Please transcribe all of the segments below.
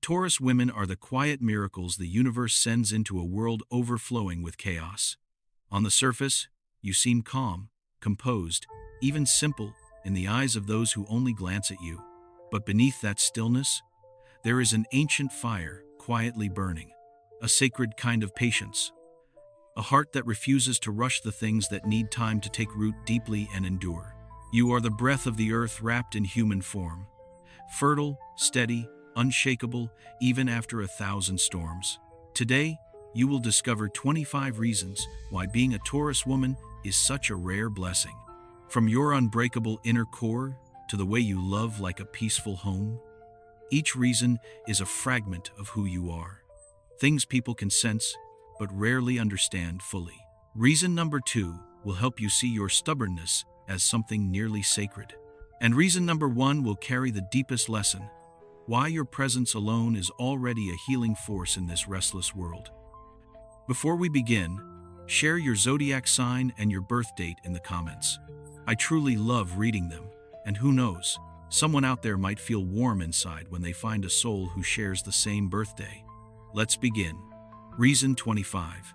Taurus women are the quiet miracles the universe sends into a world overflowing with chaos. On the surface, you seem calm, composed, even simple in the eyes of those who only glance at you. But beneath that stillness, there is an ancient fire quietly burning, a sacred kind of patience, a heart that refuses to rush the things that need time to take root deeply and endure. You are the breath of the earth wrapped in human form, fertile, steady, unshakable, even after 1,000 storms. Today, you will discover 25 reasons why being a Taurus woman is such a rare blessing. From your unbreakable inner core to the way you love like a peaceful home, each reason is a fragment of who you are. Things people can sense, but rarely understand fully. Reason number 2 will help you see your stubbornness as something nearly sacred. And reason number 1 will carry the deepest lesson: why your presence alone is already a healing force in this restless world. Before we begin, share your zodiac sign and your birth date in the comments. I truly love reading them, and who knows, someone out there might feel warm inside when they find a soul who shares the same birthday. Let's begin. Reason 25.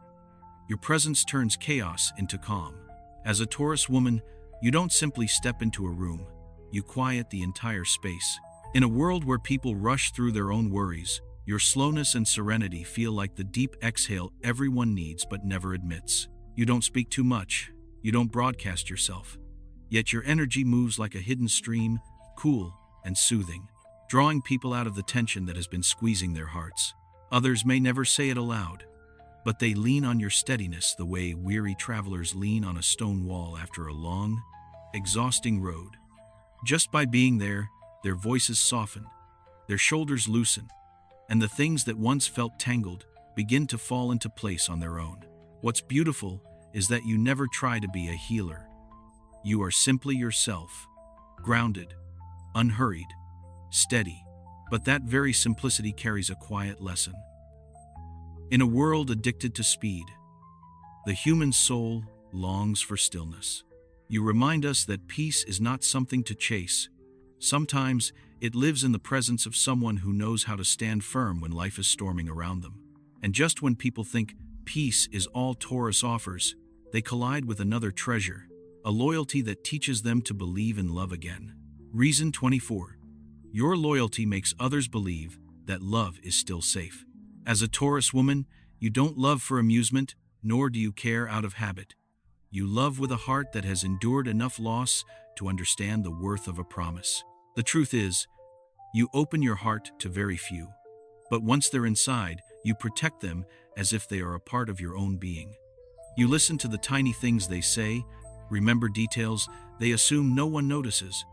Your presence turns chaos into calm. As a Taurus woman, you don't simply step into a room, you quiet the entire space. In a world where people rush through their own worries, your slowness and serenity feel like the deep exhale everyone needs but never admits. You don't speak too much, you don't broadcast yourself, yet your energy moves like a hidden stream, cool and soothing, drawing people out of the tension that has been squeezing their hearts. Others may never say it aloud, but they lean on your steadiness the way weary travelers lean on a stone wall after a long, exhausting road. Just by being there, their voices soften, their shoulders loosen, and the things that once felt tangled begin to fall into place on their own. What's beautiful is that you never try to be a healer. You are simply yourself, grounded, unhurried, steady. But that very simplicity carries a quiet lesson. In a world addicted to speed, the human soul longs for stillness. You remind us that peace is not something to chase. Sometimes it lives in the presence of someone who knows how to stand firm when life is storming around them. And just when people think peace is all Taurus offers, they collide with another treasure, a loyalty that teaches them to believe in love again. Reason 24. Your loyalty makes others believe that love is still safe. As a Taurus woman, you don't love for amusement, nor do you care out of habit. You love with a heart that has endured enough loss to understand the worth of a promise. The truth is, you open your heart to very few, but once they're inside, you protect them as if they are a part of your own being. You listen to the tiny things they say, remember details they assume no one notices,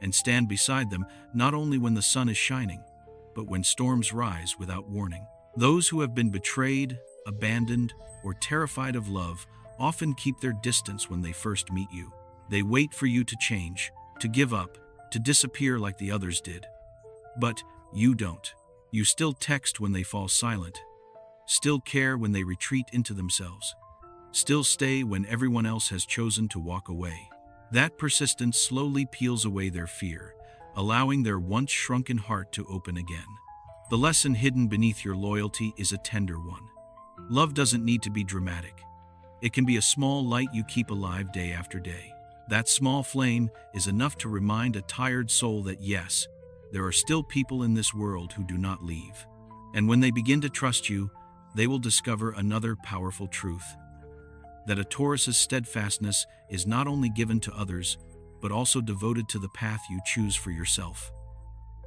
and stand beside them not only when the sun is shining, but when storms rise without warning. Those who have been betrayed, abandoned, or terrified of love often keep their distance when they first meet you. They wait for you to change, to give up, to disappear like the others did. But you don't. You still text when they fall silent, still care when they retreat into themselves, still stay when everyone else has chosen to walk away. That persistence slowly peels away their fear, allowing their once shrunken heart to open again. The lesson hidden beneath your loyalty is a tender one. Love doesn't need to be dramatic. It can be a small light you keep alive day after day. That small flame is enough to remind a tired soul that yes, there are still people in this world who do not leave. And when they begin to trust you, they will discover another powerful truth: that a Taurus's steadfastness is not only given to others, but also devoted to the path you choose for yourself.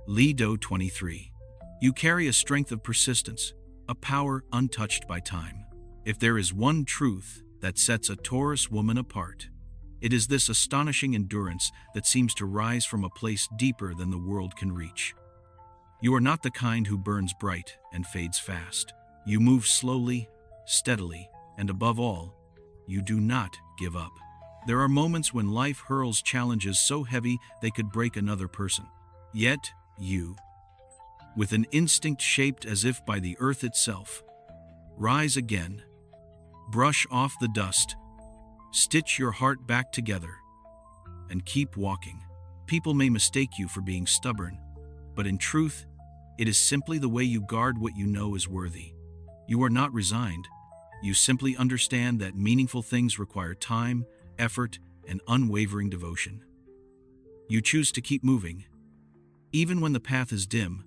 Lido 23. You carry a strength of persistence, a power untouched by time. If there is one truth that sets a Taurus woman apart, it is this astonishing endurance that seems to rise from a place deeper than the world can reach. You are not the kind who burns bright and fades fast. You move slowly, steadily, and above all, you do not give up. There are moments when life hurls challenges so heavy they could break another person. Yet, you, with an instinct shaped as if by the earth itself, rise again, brush off the dust, stitch your heart back together, and keep walking. People may mistake you for being stubborn, but in truth, It is simply the way you guard what you know is worthy. You are not resigned. You simply understand that meaningful things require time, effort, and unwavering devotion. You choose to keep moving, even when the path is dim,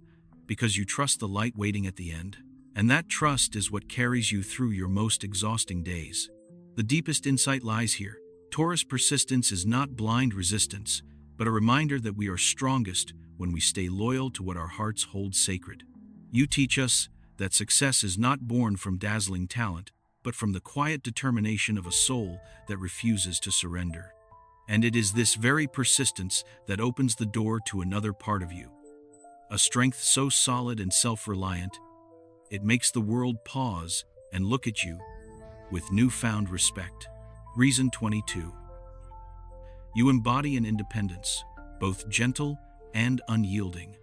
because you trust the light waiting at the end. And that trust is what carries you through your most exhausting days. The deepest insight lies here. Taurus persistence is not blind resistance, but a reminder that we are strongest when we stay loyal to what our hearts hold sacred. You teach us that success is not born from dazzling talent, but from the quiet determination of a soul that refuses to surrender. And it is this very persistence that opens the door to another part of you. A strength so solid and self-reliant, it makes the world pause and look at you with newfound respect. Reason 22. You embody an independence, both gentle and unyielding.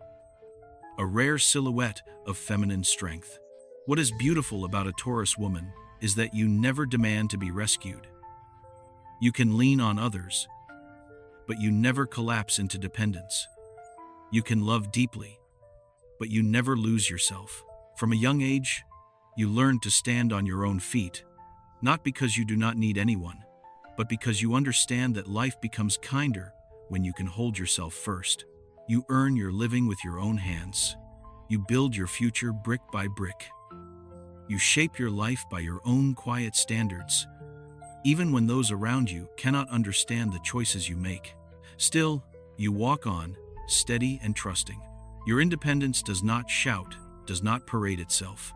A rare silhouette of feminine strength. What is beautiful about a Taurus woman is that you never demand to be rescued. You can lean on others, but you never collapse into dependence. You can love deeply, but you never lose yourself. From a young age, you learn to stand on your own feet, not because you do not need anyone, but because you understand that life becomes kinder when you can hold yourself first. You earn your living with your own hands. You build your future brick by brick. You shape your life by your own quiet standards, even when those around you cannot understand the choices you make. Still, you walk on, steady and trusting. Your independence does not shout, does not parade itself.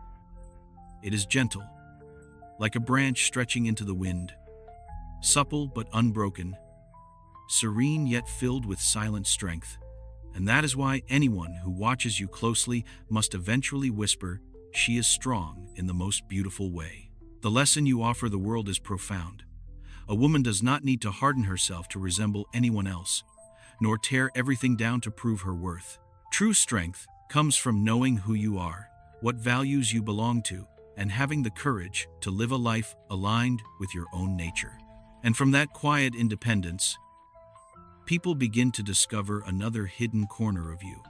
It is gentle, like a branch stretching into the wind, supple but unbroken, serene yet filled with silent strength. And that is why anyone who watches you closely must eventually whisper, "She is strong in the most beautiful way." The lesson you offer the world is profound. A woman does not need to harden herself to resemble anyone else, nor tear everything down to prove her worth. True strength comes from knowing who you are, what values you belong to, and having the courage to live a life aligned with your own nature. And from that quiet independence, people begin to discover another hidden corner of you.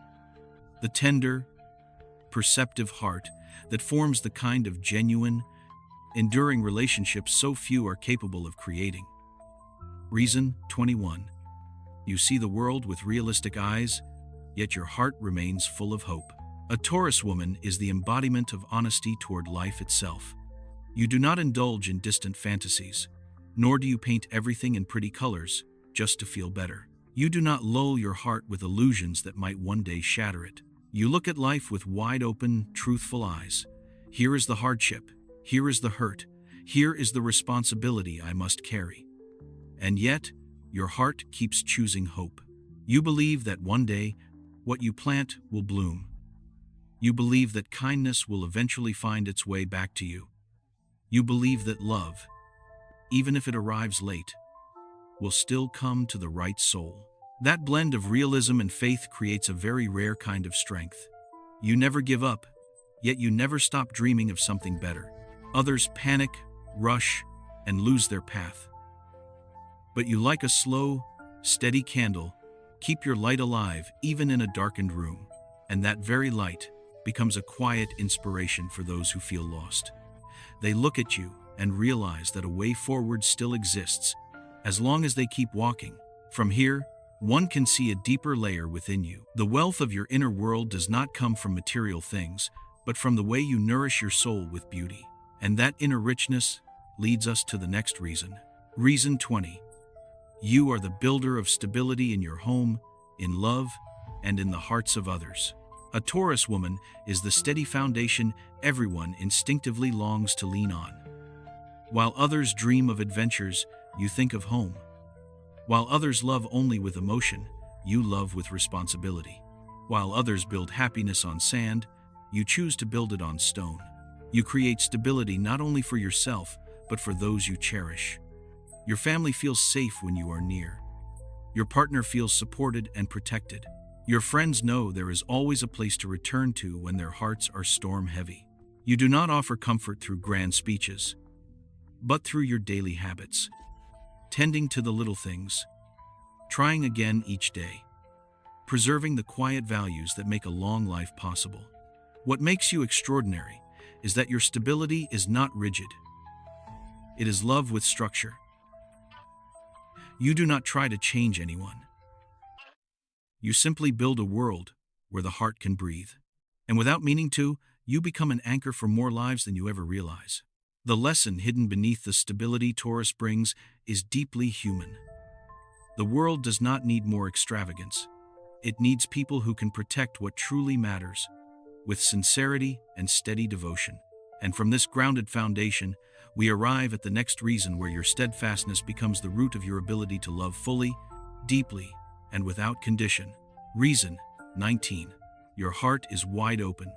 The tender, perceptive heart that forms the kind of genuine, enduring relationships so few are capable of creating. Reason 21. You see the world with realistic eyes, yet your heart remains full of hope. A Taurus woman is the embodiment of honesty toward life itself. You do not indulge in distant fantasies, nor do you paint everything in pretty colors just to feel better. You do not lull your heart with illusions that might one day shatter it. You look at life with wide-open, truthful eyes. Here is the hardship. Here is the hurt. Here is the responsibility I must carry. And yet, your heart keeps choosing hope. You believe that one day, what you plant will bloom. You believe that kindness will eventually find its way back to you. You believe that love, even if it arrives late, will still come to the right soul. That blend of realism and faith creates a very rare kind of strength. You never give up, yet you never stop dreaming of something better. Others panic, rush, and lose their path. But you, like a slow, steady candle, keep your light alive even in a darkened room. And that very light becomes a quiet inspiration for those who feel lost. They look at you and realize that a way forward still exists, as long as they keep walking. From here, one can see a deeper layer within you. The wealth of your inner world does not come from material things, but from the way you nourish your soul with beauty. And that inner richness leads us to the next reason. Reason 20. You are the builder of stability in your home, in love, and in the hearts of others. A Taurus woman is the steady foundation everyone instinctively longs to lean on. While others dream of adventures, you think of home. While others love only with emotion, you love with responsibility. While others build happiness on sand, you choose to build it on stone. You create stability not only for yourself, but for those you cherish. Your family feels safe when you are near. Your partner feels supported and protected. Your friends know there is always a place to return to when their hearts are storm-heavy. You do not offer comfort through grand speeches, but through your daily habits. Tending to the little things, trying again each day, preserving the quiet values that make a long life possible. What makes you extraordinary is that your stability is not rigid. It is love with structure. You do not try to change anyone. You simply build a world where the heart can breathe. And without meaning to, you become an anchor for more lives than you ever realize. The lesson hidden beneath the stability Taurus brings is deeply human. The world does not need more extravagance. It needs people who can protect what truly matters, with sincerity and steady devotion. And from this grounded foundation, we arrive at the next reason where your steadfastness becomes the root of your ability to love fully, deeply, and without condition. Reason 19. Your heart is wide open,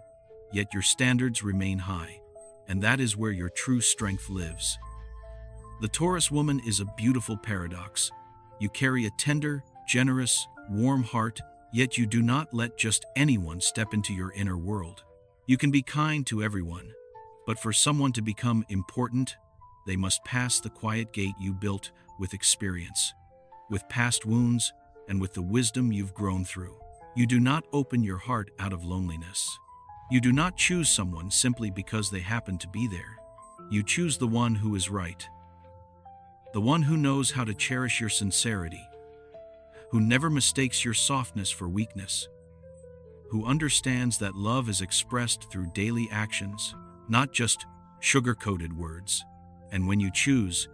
yet your standards remain high, and that is where your true strength lives. The Taurus woman is a beautiful paradox. You carry a tender, generous, warm heart, yet you do not let just anyone step into your inner world. You can be kind to everyone, but for someone to become important, they must pass the quiet gate you built with experience, with past wounds, and with the wisdom you've grown through. You do not open your heart out of loneliness. You do not choose someone simply because they happen to be there. You choose the one who is right. The one who knows how to cherish your sincerity, who never mistakes your softness for weakness, who understands that love is expressed through daily actions, not just sugar-coated words. And when you choose,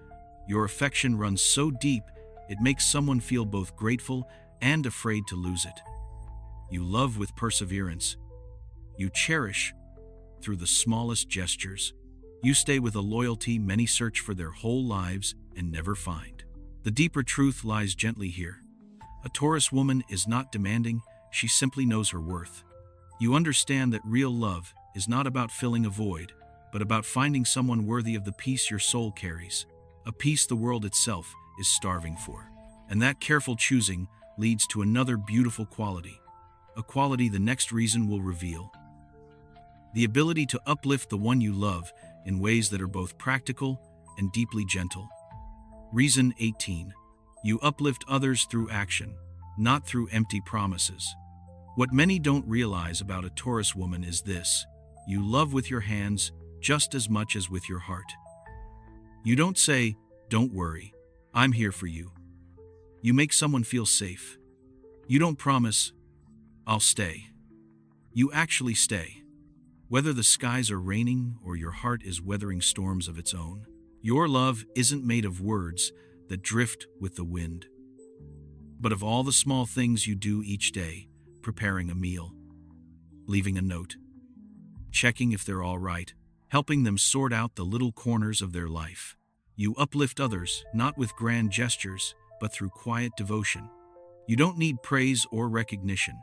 your affection runs so deep it makes someone feel both grateful and afraid to lose it. You love with perseverance. You cherish through the smallest gestures. You stay with a loyalty many search for their whole lives and never find. The deeper truth lies gently here. A Taurus woman is not demanding, she simply knows her worth. You understand that real love is not about filling a void, but about finding someone worthy of the peace your soul carries, a peace the world itself is starving for. And that careful choosing leads to another beautiful quality, a quality the next reason will reveal. The ability to uplift the one you love in ways that are both practical and deeply gentle. Reason 18. You uplift others through action, not through empty promises. What many don't realize about a Taurus woman is this: you love with your hands just as much as with your heart. You don't say, "Don't worry, I'm here for you." You make someone feel safe. You don't promise, "I'll stay." You actually stay. Whether the skies are raining or your heart is weathering storms of its own. Your love isn't made of words that drift with the wind, but of all the small things you do each day: preparing a meal, leaving a note, checking if they're all right, helping them sort out the little corners of their life. You uplift others not with grand gestures, but through quiet devotion. You don't need praise or recognition.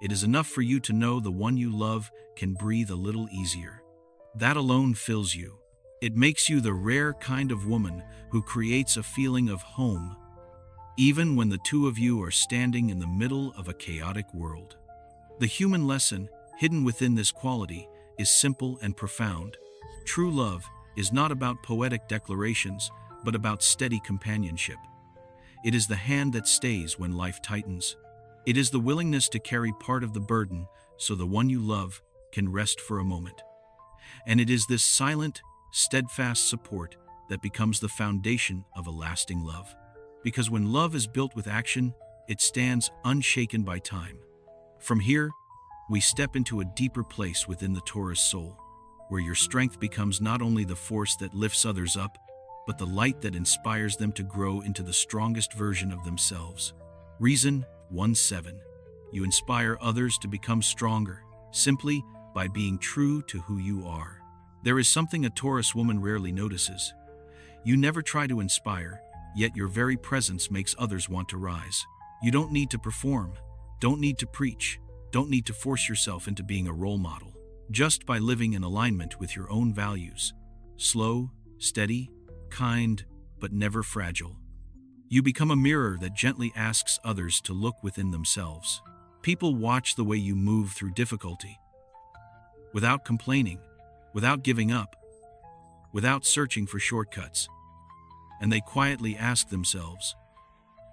It is enough for you to know the one you love can breathe a little easier. That alone fills you. It makes you the rare kind of woman who creates a feeling of home, even when the two of you are standing in the middle of a chaotic world. The human lesson hidden within this quality is simple and profound. True love is not about poetic declarations, but about steady companionship. It is the hand that stays when life tightens. It is the willingness to carry part of the burden so the one you love can rest for a moment. And it is this silent, steadfast support that becomes the foundation of a lasting love. Because when love is built with action, it stands unshaken by time. From here, we step into a deeper place within the Taurus soul, where your strength becomes not only the force that lifts others up, but the light that inspires them to grow into the strongest version of themselves. Reason 17. You inspire others to become stronger, simply by being true to who you are. There is something a Taurus woman rarely notices. You never try to inspire, yet your very presence makes others want to rise. You don't need to perform, don't need to preach, don't need to force yourself into being a role model. Just by living in alignment with your own values, slow, steady, kind, but never fragile, you become a mirror that gently asks others to look within themselves. People watch the way you move through difficulty, without complaining, without giving up, without searching for shortcuts. And they quietly ask themselves,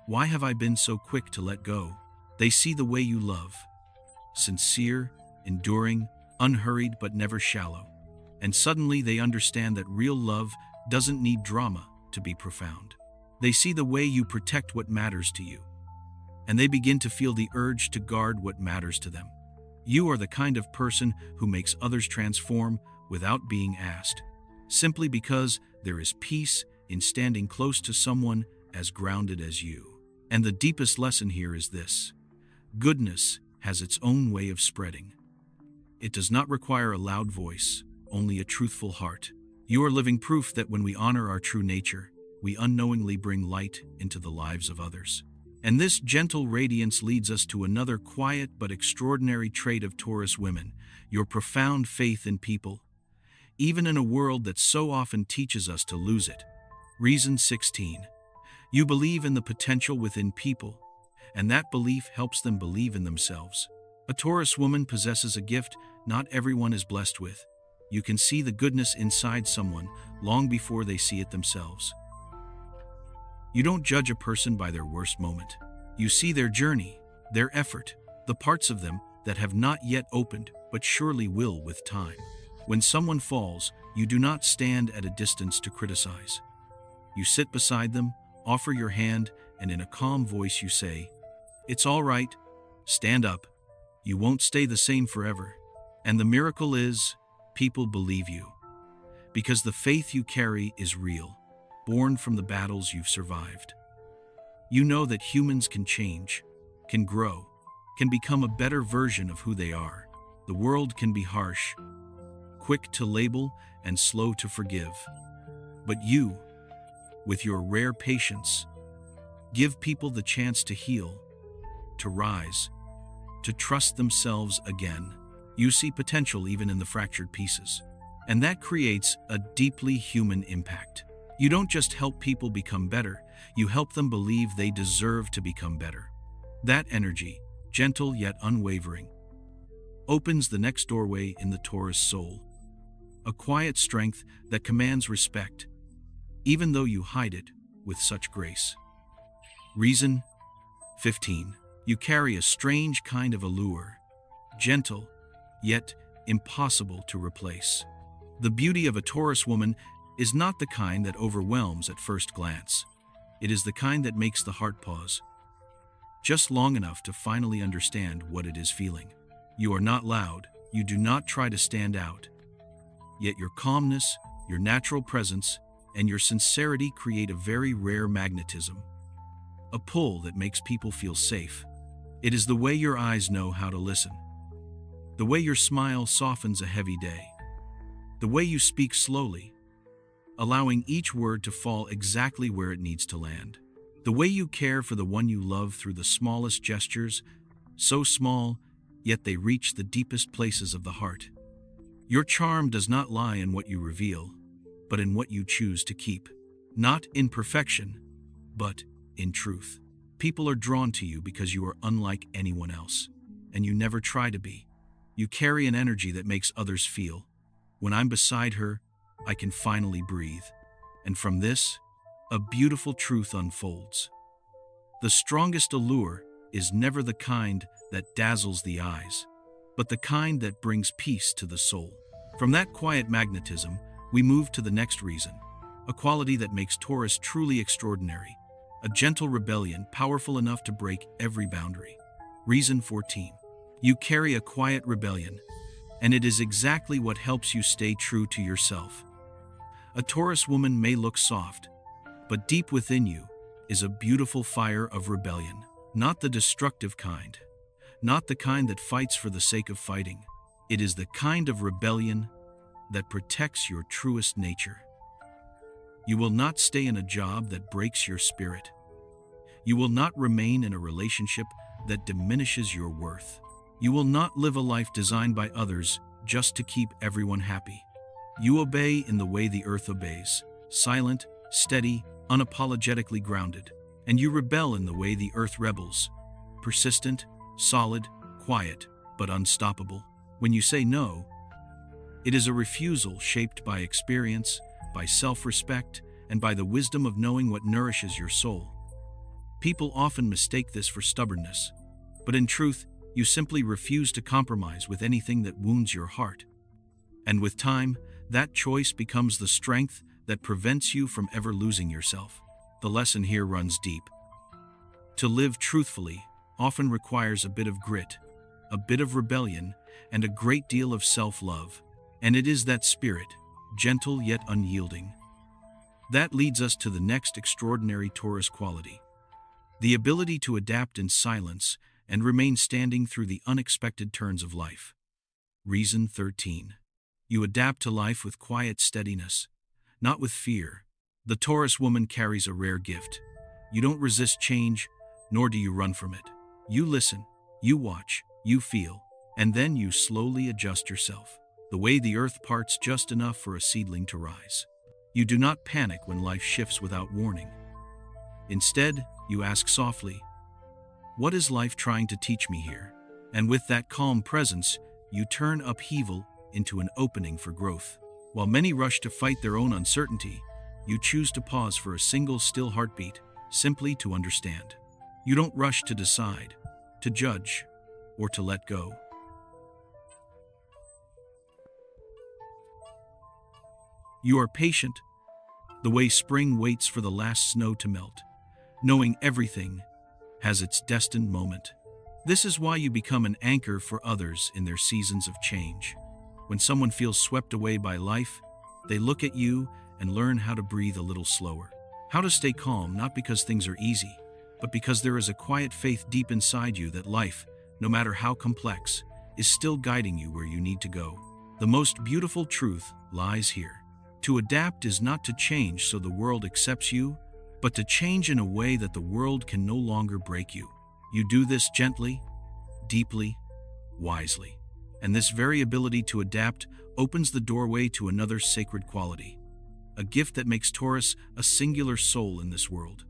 why have I been so quick to let go? They see the way you love, sincere, enduring, unhurried but never shallow. And suddenly they understand that real love doesn't need drama to be profound. They see the way you protect what matters to you, and they begin to feel the urge to guard what matters to them. You are the kind of person who makes others transform without being asked, simply because there is peace in standing close to someone as grounded as you. And the deepest lesson here is this: goodness has its own way of spreading. It does not require a loud voice, only a truthful heart. You are living proof that when we honor our true nature, we unknowingly bring light into the lives of others. And this gentle radiance leads us to another quiet but extraordinary trait of Taurus women: your profound faith in people, even in a world that so often teaches us to lose it. Reason 16. You believe in the potential within people, and that belief helps them believe in themselves. A Taurus woman possesses a gift not everyone is blessed with. You can see the goodness inside someone long before they see it themselves. You don't judge a person by their worst moment. You see their journey, their effort, the parts of them that have not yet opened but surely will with time. When someone falls, you do not stand at a distance to criticize. You sit beside them, offer your hand, and in a calm voice you say, "It's all right, stand up. You won't stay the same forever." And the miracle is, people believe you, because the faith you carry is real, born from the battles you've survived. You know that humans can change, can grow, can become a better version of who they are. The world can be harsh, quick to label and slow to forgive. But you, with your rare patience, give people the chance to heal, to rise, to trust themselves again. You see potential even in the fractured pieces, and that creates a deeply human impact. You don't just help people become better, you help them believe they deserve to become better. That energy, gentle yet unwavering, opens the next doorway in the Taurus soul. A quiet strength that commands respect, even though you hide it with such grace. Reason 15. You carry a strange kind of allure, gentle, yet impossible to replace. The beauty of a Taurus woman is not the kind that overwhelms at first glance. It is the kind that makes the heart pause, just long enough to finally understand what it is feeling. You are not loud, you do not try to stand out. Yet your calmness, your natural presence, and your sincerity create a very rare magnetism, a pull that makes people feel safe. It is the way your eyes know how to listen, the way your smile softens a heavy day, the way you speak slowly, allowing each word to fall exactly where it needs to land, the way you care for the one you love through the smallest gestures, so small, yet they reach the deepest places of the heart. Your charm does not lie in what you reveal, but in what you choose to keep. Not in perfection, but in truth. People are drawn to you because you are unlike anyone else, and you never try to be. You carry an energy that makes others feel, when I'm beside her, I can finally breathe. And from this, a beautiful truth unfolds. The strongest allure is never the kind that dazzles the eyes, but the kind that brings peace to the soul. From that quiet magnetism, we move to the next reason, a quality that makes Taurus truly extraordinary, a gentle rebellion powerful enough to break every boundary. Reason 14. You carry a quiet rebellion, and it is exactly what helps you stay true to yourself. A Taurus woman may look soft, but deep within you is a beautiful fire of rebellion, not the destructive kind, not the kind that fights for the sake of fighting. It is the kind of rebellion that protects your truest nature. You will not stay in a job that breaks your spirit. You will not remain in a relationship that diminishes your worth. You will not live a life designed by others just to keep everyone happy. You obey in the way the earth obeys, silent, steady, unapologetically grounded. And you rebel in the way the earth rebels, persistent, solid, quiet, but unstoppable. When you say no, it is a refusal shaped by experience, by self-respect, and by the wisdom of knowing what nourishes your soul. People often mistake this for stubbornness, but in truth, you simply refuse to compromise with anything that wounds your heart. And with time, that choice becomes the strength that prevents you from ever losing yourself. The lesson here runs deep. To live truthfully often requires a bit of grit, a bit of rebellion, and a great deal of self-love. And it is that spirit, gentle yet unyielding, that leads us to the next extraordinary Taurus quality: the ability to adapt in silence and remain standing through the unexpected turns of life. Reason 13. You adapt to life with quiet steadiness, not with fear. The Taurus woman carries a rare gift. You don't resist change, nor do you run from it. You listen, you watch, you feel, and then you slowly adjust yourself, the way the earth parts just enough for a seedling to rise. You do not panic when life shifts without warning. Instead, you ask softly, "What is life trying to teach me here?" And with that calm presence, you turn upheaval into an opening for growth. While many rush to fight their own uncertainty, you choose to pause for a single still heartbeat, simply to understand. You don't rush to decide, to judge, or to let go. You are patient, the way spring waits for the last snow to melt, knowing everything has its destined moment. This is why you become an anchor for others in their seasons of change. When someone feels swept away by life, they look at you and learn how to breathe a little slower. How to stay calm, not because things are easy, but because there is a quiet faith deep inside you that life, no matter how complex, is still guiding you where you need to go. The most beautiful truth lies here. To adapt is not to change so the world accepts you, but to change in a way that the world can no longer break you. You do this gently, deeply, wisely. And this very ability to adapt opens the doorway to another sacred quality, a gift that makes Taurus a singular soul in this world: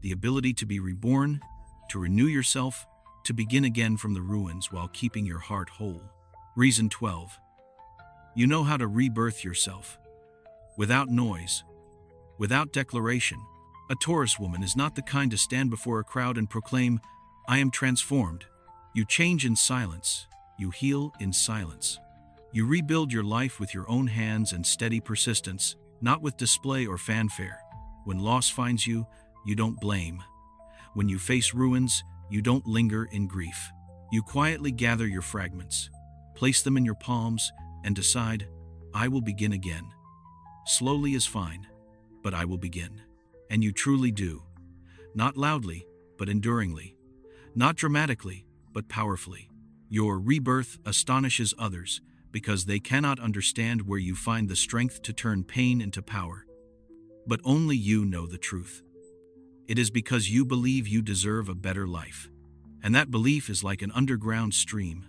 the ability to be reborn, to renew yourself, to begin again from the ruins while keeping your heart whole. Reason 12. You know how to rebirth yourself. Without noise, without declaration. A Taurus woman is not the kind to stand before a crowd and proclaim, "I am transformed." You change in silence. You heal in silence. You rebuild your life with your own hands and steady persistence, not with display or fanfare. When loss finds you, you don't blame. When you face ruins, you don't linger in grief. You quietly gather your fragments, place them in your palms, and decide, "I will begin again. Slowly is fine, but I will begin." And you truly do. Not loudly, but enduringly. Not dramatically, but powerfully. Your rebirth astonishes others because they cannot understand where you find the strength to turn pain into power. But only you know the truth. It is because you believe you deserve a better life. And that belief is like an underground stream,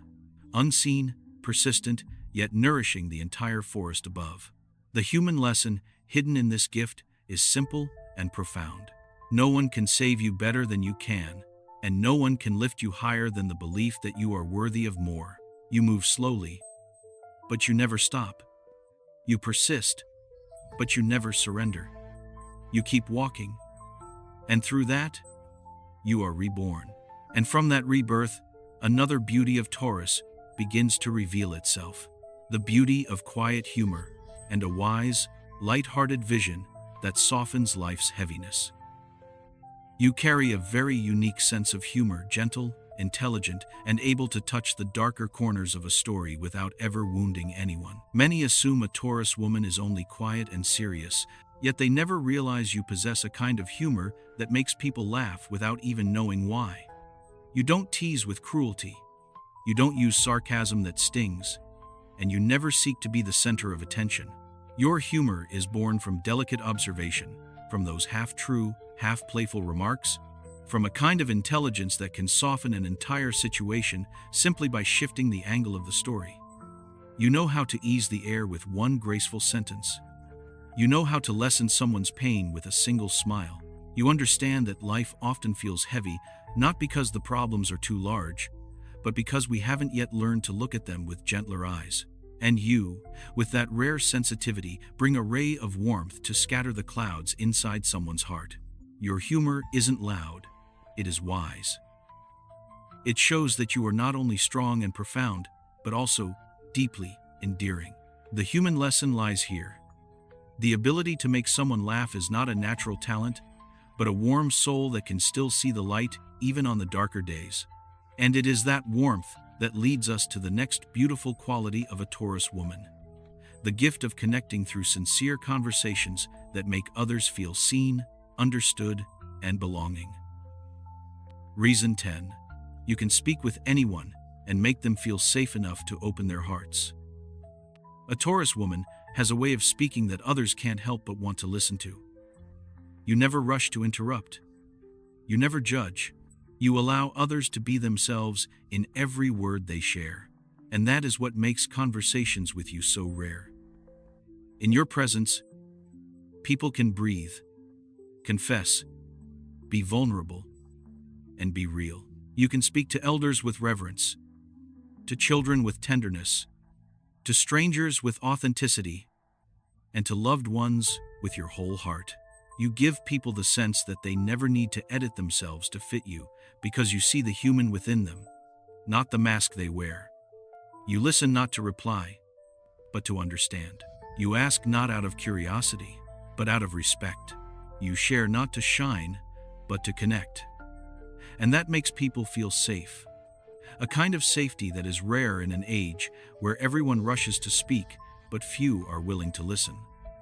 unseen, persistent, yet nourishing the entire forest above. The human lesson hidden in this gift is simple and profound. No one can save you better than you can, and no one can lift you higher than the belief that you are worthy of more. You move slowly, but you never stop. You persist, but you never surrender. You keep walking, and through that, you are reborn. And from that rebirth, another beauty of Taurus begins to reveal itself. The beauty of quiet humor and a wise, light-hearted vision that softens life's heaviness. You carry a very unique sense of humor, gentle, intelligent, and able to touch the darker corners of a story without ever wounding anyone. Many assume a Taurus woman is only quiet and serious, yet they never realize you possess a kind of humor that makes people laugh without even knowing why. You don't tease with cruelty. You don't use sarcasm that stings, and you never seek to be the center of attention. Your humor is born from delicate observation, from those half-true, half-playful remarks, from a kind of intelligence that can soften an entire situation simply by shifting the angle of the story. You know how to ease the air with one graceful sentence. You know how to lessen someone's pain with a single smile. You understand that life often feels heavy, not because the problems are too large, but because we haven't yet learned to look at them with gentler eyes. And you, with that rare sensitivity, bring a ray of warmth to scatter the clouds inside someone's heart. Your humor isn't loud, it is wise. It shows that you are not only strong and profound, but also deeply endearing. The human lesson lies here. The ability to make someone laugh is not a natural talent, but a warm soul that can still see the light even on the darker days. And it is that warmth that leads us to the next beautiful quality of a Taurus woman: the gift of connecting through sincere conversations that make others feel seen, understood, and belonging. Reason 10. You can speak with anyone and make them feel safe enough to open their hearts. A Taurus woman has a way of speaking that others can't help but want to listen to. You never rush to interrupt. You never judge. You allow others to be themselves in every word they share. And that is what makes conversations with you so rare. In your presence, people can breathe, confess, be vulnerable, and be real. You can speak to elders with reverence, to children with tenderness, to strangers with authenticity, and to loved ones with your whole heart. You give people the sense that they never need to edit themselves to fit you, because you see the human within them, not the mask they wear. You listen not to reply, but to understand. You ask not out of curiosity, but out of respect. You share not to shine, but to connect. And that makes people feel safe. A kind of safety that is rare in an age where everyone rushes to speak, but few are willing to listen.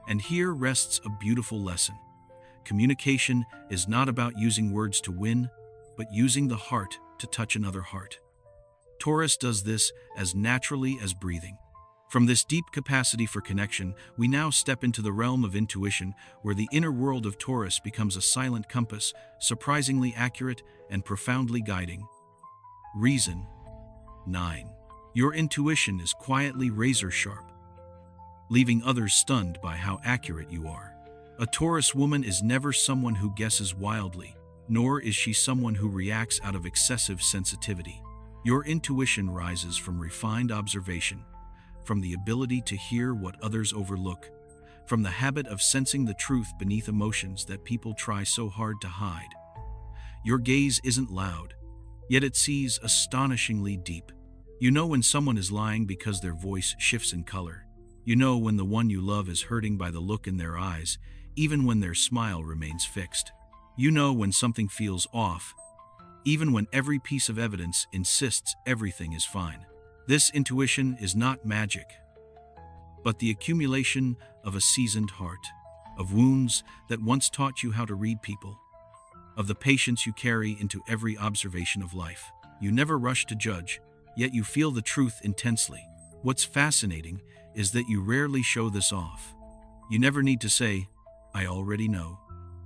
And here rests a beautiful lesson. Communication is not about using words to win, but using the heart to touch another heart. Taurus does this as naturally as breathing. From this deep capacity for connection, we now step into the realm of intuition, where the inner world of Taurus becomes a silent compass, surprisingly accurate and profoundly guiding. Reason 9. Your intuition is quietly razor-sharp, leaving others stunned by how accurate you are. A Taurus woman is never someone who guesses wildly, nor is she someone who reacts out of excessive sensitivity. Your intuition rises from refined observation, from the ability to hear what others overlook, from the habit of sensing the truth beneath emotions that people try so hard to hide. Your gaze isn't loud, yet it sees astonishingly deep. You know when someone is lying because their voice shifts in color. You know when the one you love is hurting by the look in their eyes, even when their smile remains fixed. You know when something feels off, even when every piece of evidence insists everything is fine. This intuition is not magic, but the accumulation of a seasoned heart, of wounds that once taught you how to read people, of the patience you carry into every observation of life. You never rush to judge, yet you feel the truth intensely. What's fascinating is that you rarely show this off. You never need to say, "I already know."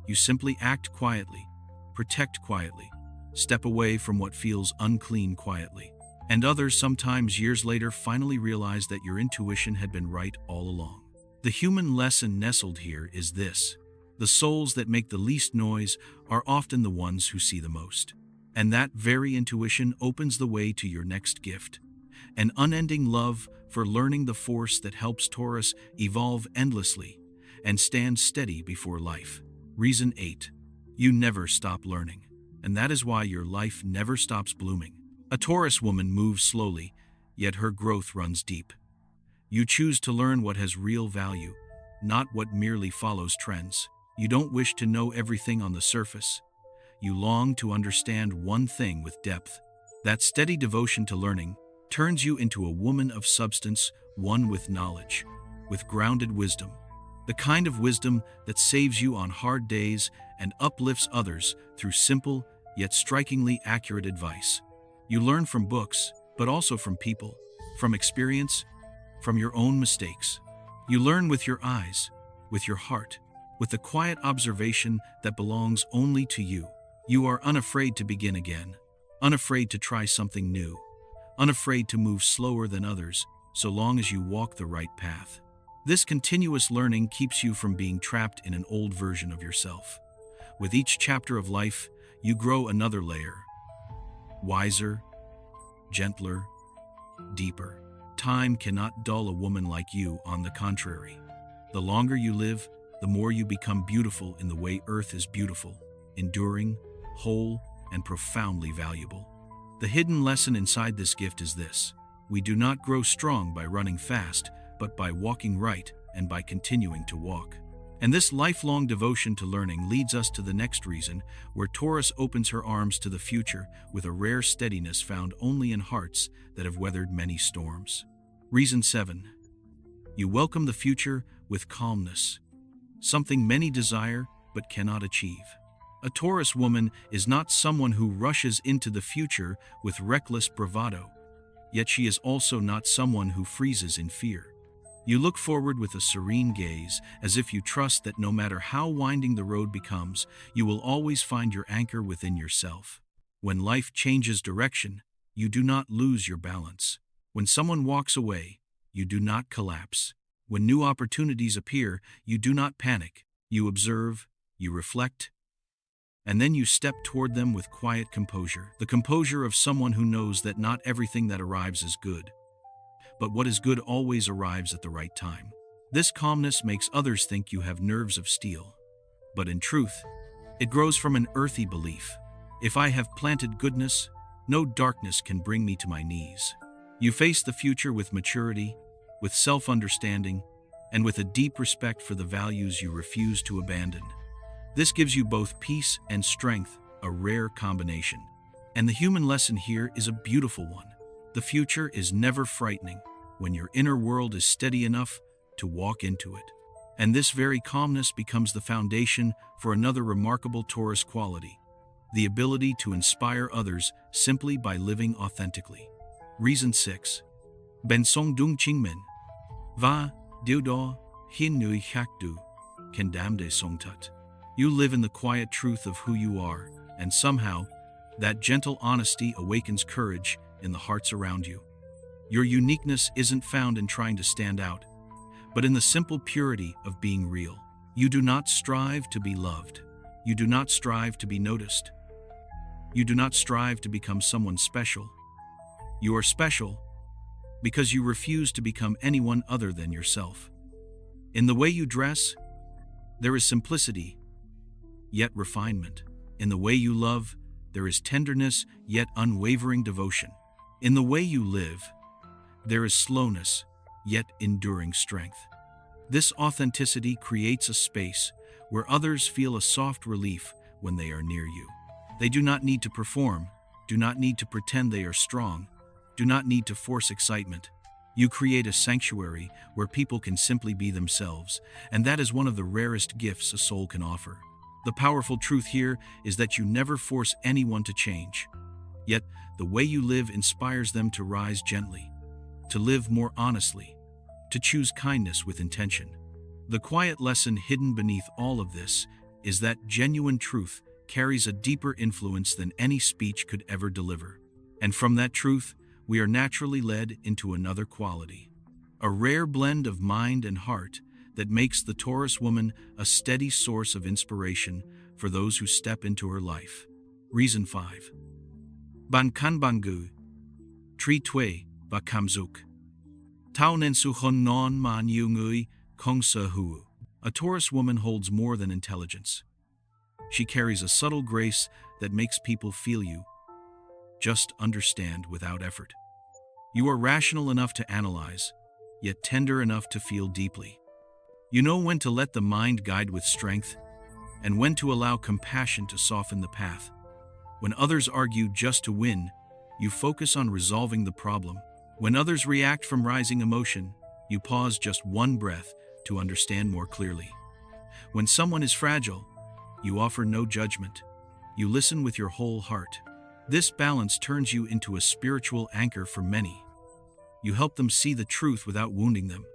You simply act quietly, protect quietly, step away from what feels unclean quietly. And others, sometimes years later, finally realize that your intuition had been right all along. The human lesson nestled here is this: the souls that make the least noise are often the ones who see the most. And that very intuition opens the way to your next gift: an unending love for learning, the force that helps Taurus evolve endlessly and stand steady before life. Reason 8. You never stop learning, and that is why your life never stops blooming. A Taurus woman moves slowly, yet her growth runs deep. You choose to learn what has real value, not what merely follows trends. You don't wish to know everything on the surface. You long to understand one thing with depth. That steady devotion to learning turns you into a woman of substance, one with knowledge, with grounded wisdom. The kind of wisdom that saves you on hard days and uplifts others through simple yet strikingly accurate advice. You learn from books, but also from people, from experience, from your own mistakes. You learn with your eyes, with your heart, with the quiet observation that belongs only to you. You are unafraid to begin again, unafraid to try something new, unafraid to move slower than others, so long as you walk the right path. This continuous learning keeps you from being trapped in an old version of yourself. With each chapter of life, you grow another layer, wiser, gentler, deeper. Time cannot dull a woman like you, on the contrary. The longer you live, the more you become beautiful in the way Earth is beautiful, enduring, whole, and profoundly valuable. The hidden lesson inside this gift is this: we do not grow strong by running fast, but by walking right and by continuing to walk. And this lifelong devotion to learning leads us to the next reason, where Taurus opens her arms to the future with a rare steadiness found only in hearts that have weathered many storms. Reason 7. You welcome the future with calmness, something many desire but cannot achieve. A Taurus woman is not someone who rushes into the future with reckless bravado, yet she is also not someone who freezes in fear. You look forward with a serene gaze, as if you trust that no matter how winding the road becomes, you will always find your anchor within yourself. When life changes direction, you do not lose your balance. When someone walks away, you do not collapse. When new opportunities appear, you do not panic. You observe, you reflect, and then you step toward them with quiet composure. The composure of someone who knows that not everything that arrives is good, but what is good always arrives at the right time. This calmness makes others think you have nerves of steel, but in truth, it grows from an earthy belief. If I have planted goodness, no darkness can bring me to my knees. You face the future with maturity, with self-understanding, and with a deep respect for the values you refuse to abandon. This gives you both peace and strength, a rare combination. And the human lesson here is a beautiful one. The future is never frightening when your inner world is steady enough to walk into it. And this very calmness becomes the foundation for another remarkable Taurus quality: the ability to inspire others simply by living authentically. Reason 6. Ben song dung ching min. Va, diu do, hin nui hak du, ken dam de song tut. You live in the quiet truth of who you are, and somehow, that gentle honesty awakens courage in the hearts around you. Your uniqueness isn't found in trying to stand out, but in the simple purity of being real. You do not strive to be loved. You do not strive to be noticed. You do not strive to become someone special. You are special because you refuse to become anyone other than yourself. In the way you dress, there is simplicity, yet refinement. In the way you love, there is tenderness, yet unwavering devotion. In the way you live, there is slowness, yet enduring strength. This authenticity creates a space where others feel a soft relief when they are near you. They do not need to perform, do not need to pretend they are strong, do not need to force excitement. You create a sanctuary where people can simply be themselves, and that is one of the rarest gifts a soul can offer. The powerful truth here is that you never force anyone to change. Yet, the way you live inspires them to rise gently, to live more honestly, to choose kindness with intention. The quiet lesson hidden beneath all of this is that genuine truth carries a deeper influence than any speech could ever deliver. And from that truth, we are naturally led into another quality, a rare blend of mind and heart that makes the Taurus woman a steady source of inspiration for those who step into her life. Reason 5. Ban kan bangu, tri tue ba kamzuk. Tao nensu hon non man yu ngui kong sa hu. A Taurus woman holds more than intelligence. She carries a subtle grace that makes people feel you, just understand without effort. You are rational enough to analyze, yet tender enough to feel deeply. You know when to let the mind guide with strength, and when to allow compassion to soften the path. When others argue just to win, you focus on resolving the problem. When others react from rising emotion, you pause just one breath to understand more clearly. When someone is fragile, you offer no judgment. You listen with your whole heart. This balance turns you into a spiritual anchor for many. You help them see the truth without wounding them.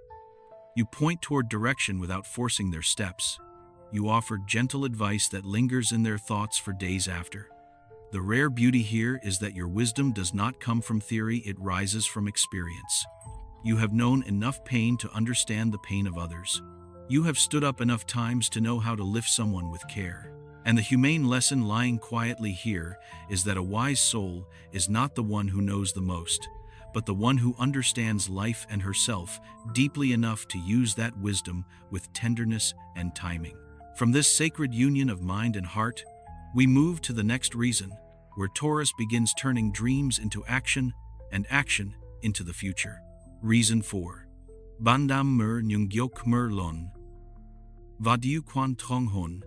You point toward direction without forcing their steps. You offer gentle advice that lingers in their thoughts for days after. The rare beauty here is that your wisdom does not come from theory, it rises from experience. You have known enough pain to understand the pain of others. You have stood up enough times to know how to lift someone with care. And the humane lesson lying quietly here is that a wise soul is not the one who knows the most, but the one who understands life and herself deeply enough to use that wisdom with tenderness and timing. From this sacred union of mind and heart, we move to the next reason, where Taurus begins turning dreams into action and action into the future. Reason 4. Bandam mer nyungyok mer lon. Vadiu quan trong hon.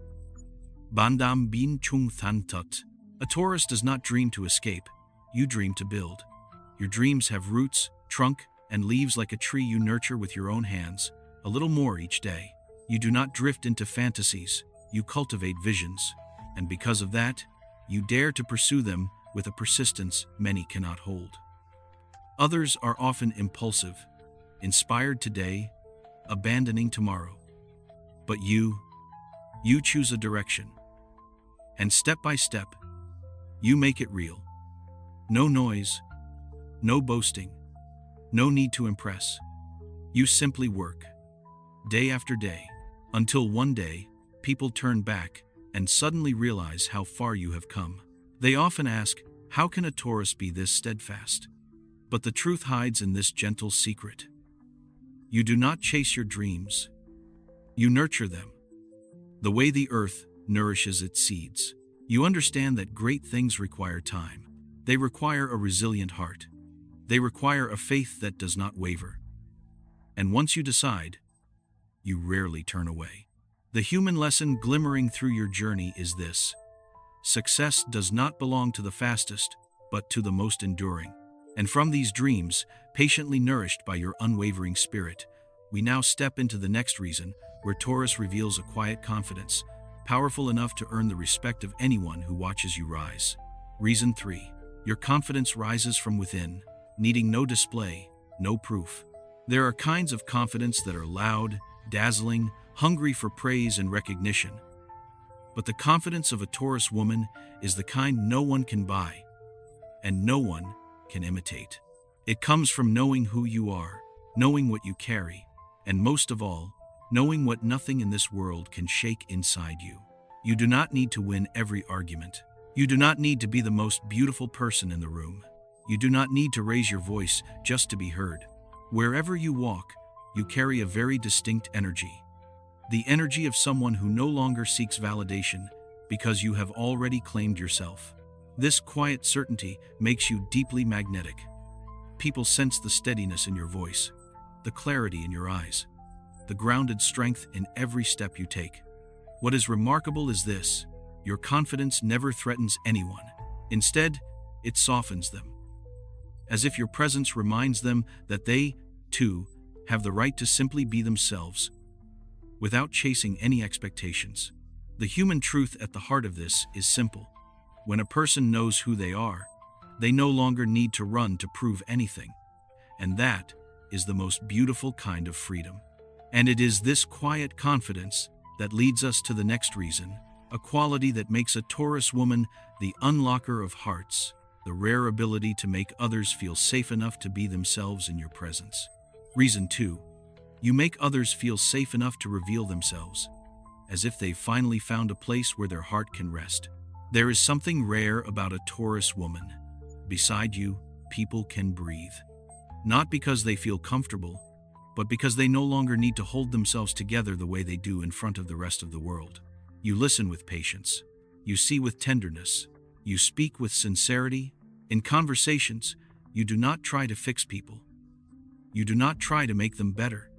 Bandam bin chung than tut. A Taurus does not dream to escape, you dream to build. Your dreams have roots, trunk, and leaves like a tree you nurture with your own hands, a little more each day. You do not drift into fantasies, you cultivate visions, and because of that, you dare to pursue them with a persistence many cannot hold. Others are often impulsive, inspired today, abandoning tomorrow. But you choose a direction. And step by step, you make it real. No noise, no boasting, no need to impress. You simply work, day after day, until one day, people turn back and suddenly realize how far you have come. They often ask, how can a Taurus be this steadfast? But the truth hides in this gentle secret. You do not chase your dreams. You nurture them. The way the earth nourishes its seeds. You understand that great things require time. They require a resilient heart. They require a faith that does not waver. And once you decide, you rarely turn away. The human lesson glimmering through your journey is this: success does not belong to the fastest, but to the most enduring. And from these dreams, patiently nourished by your unwavering spirit, we now step into the next reason, where Taurus reveals a quiet confidence, powerful enough to earn the respect of anyone who watches you rise. Reason 3. Your confidence rises from within, needing no display, no proof. There are kinds of confidence that are loud, dazzling, hungry for praise and recognition. But the confidence of a Taurus woman is the kind no one can buy, and no one can imitate. It comes from knowing who you are, knowing what you carry, and most of all, knowing what nothing in this world can shake inside you. You do not need to win every argument. You do not need to be the most beautiful person in the room. You do not need to raise your voice just to be heard. Wherever you walk, you carry a very distinct energy. The energy of someone who no longer seeks validation because you have already claimed yourself. This quiet certainty makes you deeply magnetic. People sense the steadiness in your voice, the clarity in your eyes, the grounded strength in every step you take. What is remarkable is this: your confidence never threatens anyone. Instead, it softens them, as if your presence reminds them that they, too, have the right to simply be themselves, without chasing any expectations. The human truth at the heart of this is simple. When a person knows who they are, they no longer need to run to prove anything. And that is the most beautiful kind of freedom. And it is this quiet confidence that leads us to the next reason, a quality that makes a Taurus woman the unlocker of hearts, the rare ability to make others feel safe enough to be themselves in your presence. Reason 2. You make others feel safe enough to reveal themselves, as if they've finally found a place where their heart can rest. There is something rare about a Taurus woman. Beside you, people can breathe. Not because they feel comfortable, but because they no longer need to hold themselves together the way they do in front of the rest of the world. You listen with patience. You see with tenderness. You speak with sincerity. In conversations, you do not try to fix people. You do not try to make them better.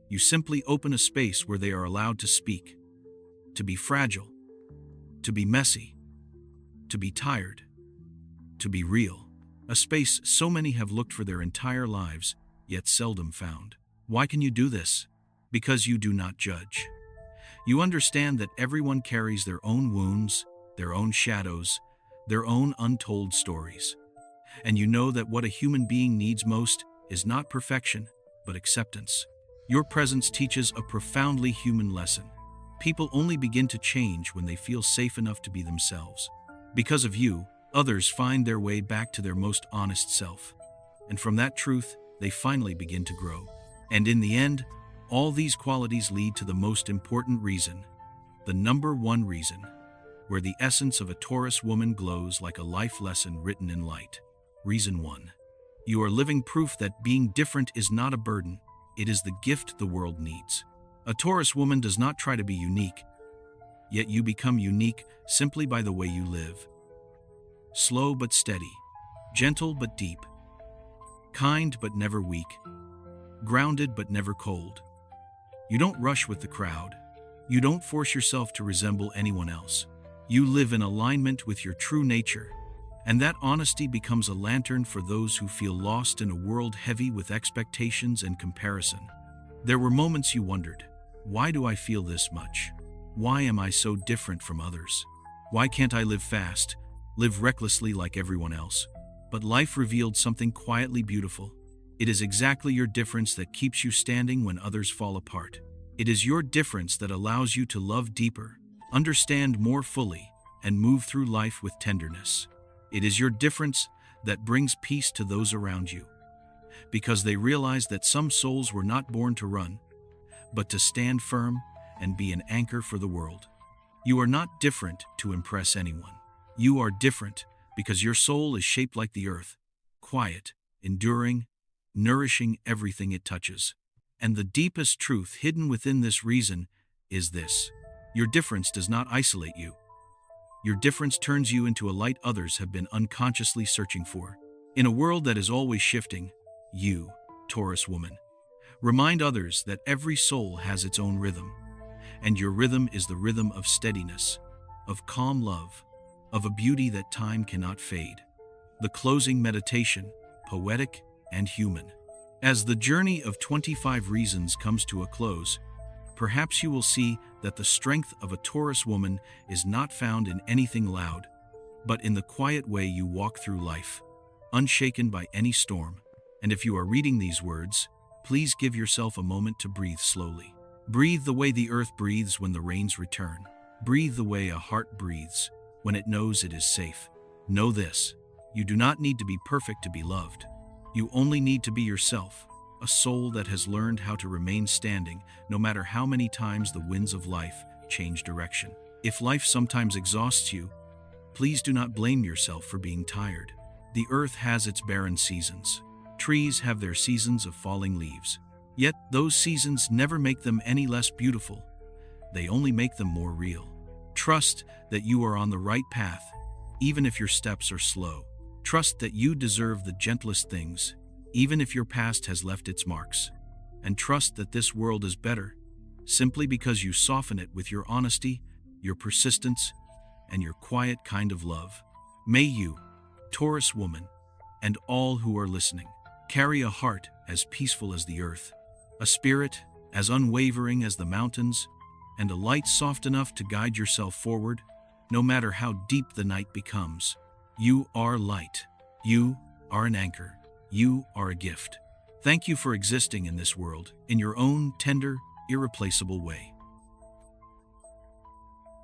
You simply open a space where they are allowed to speak, to be fragile, to be messy, to be tired, to be real. A space so many have looked for their entire lives, yet seldom found. Why can you do this? Because you do not judge. You understand that everyone carries their own wounds, their own shadows, their own untold stories. And you know that what a human being needs most is not perfection, but acceptance. Your presence teaches a profoundly human lesson. People only begin to change when they feel safe enough to be themselves. Because of you, others find their way back to their most honest self. And from that truth, they finally begin to grow. And in the end, all these qualities lead to the most important reason, the number one reason, where the essence of a Taurus woman glows like a life lesson written in light. Reason 1. You are living proof that being different is not a burden, it is the gift the world needs. A Taurus woman does not try to be unique, yet you become unique simply by the way you live. slow but steady, gentle but deep, kind but never weak, grounded but never cold. You don't rush with the crowd. You don't force yourself to resemble anyone else. You live in alignment with your true nature, and that honesty becomes a lantern for those who feel lost in a world heavy with expectations and comparison. There were moments you wondered, why do I feel this much? Why am I so different from others? Why can't I live fast, live recklessly like everyone else? But life revealed something quietly beautiful. It is exactly your difference that keeps you standing when others fall apart. It is your difference that allows you to love deeper, understand more fully, and move through life with tenderness. It is your difference that brings peace to those around you, because they realize that some souls were not born to run, but to stand firm and be an anchor for the world. You are not different to impress anyone. You are different because your soul is shaped like the earth, quiet, enduring, nourishing everything it touches. And the deepest truth hidden within this reason is this: your difference does not isolate you. Your difference turns you into a light others have been unconsciously searching for. In a world that is always shifting, you, Taurus woman, remind others that every soul has its own rhythm, and your rhythm is the rhythm of steadiness, of calm love, of a beauty that time cannot fade. The closing meditation, poetic and human. As the journey of 25 reasons comes to a close, perhaps you will see that the strength of a Taurus woman is not found in anything loud, but in the quiet way you walk through life, unshaken by any storm. And if you are reading these words, please give yourself a moment to breathe slowly. Breathe the way the earth breathes when the rains return. Breathe the way a heart breathes when it knows it is safe. Know this: you do not need to be perfect to be loved. You only need to be yourself, a soul that has learned how to remain standing no matter how many times the winds of life change direction. If life sometimes exhausts you, please do not blame yourself for being tired. The earth has its barren seasons. Trees have their seasons of falling leaves. Yet those seasons never make them any less beautiful. They only make them more real. Trust that you are on the right path, even if your steps are slow. Trust that you deserve the gentlest things, even if your past has left its marks. And trust that this world is better, simply because you soften it with your honesty, your persistence, and your quiet kind of love. May you, Taurus woman, and all who are listening, carry a heart as peaceful as the earth, a spirit as unwavering as the mountains, and a light soft enough to guide yourself forward, no matter how deep the night becomes. You are light. You are an anchor. You are a gift. Thank you for existing in this world in your own tender, irreplaceable way.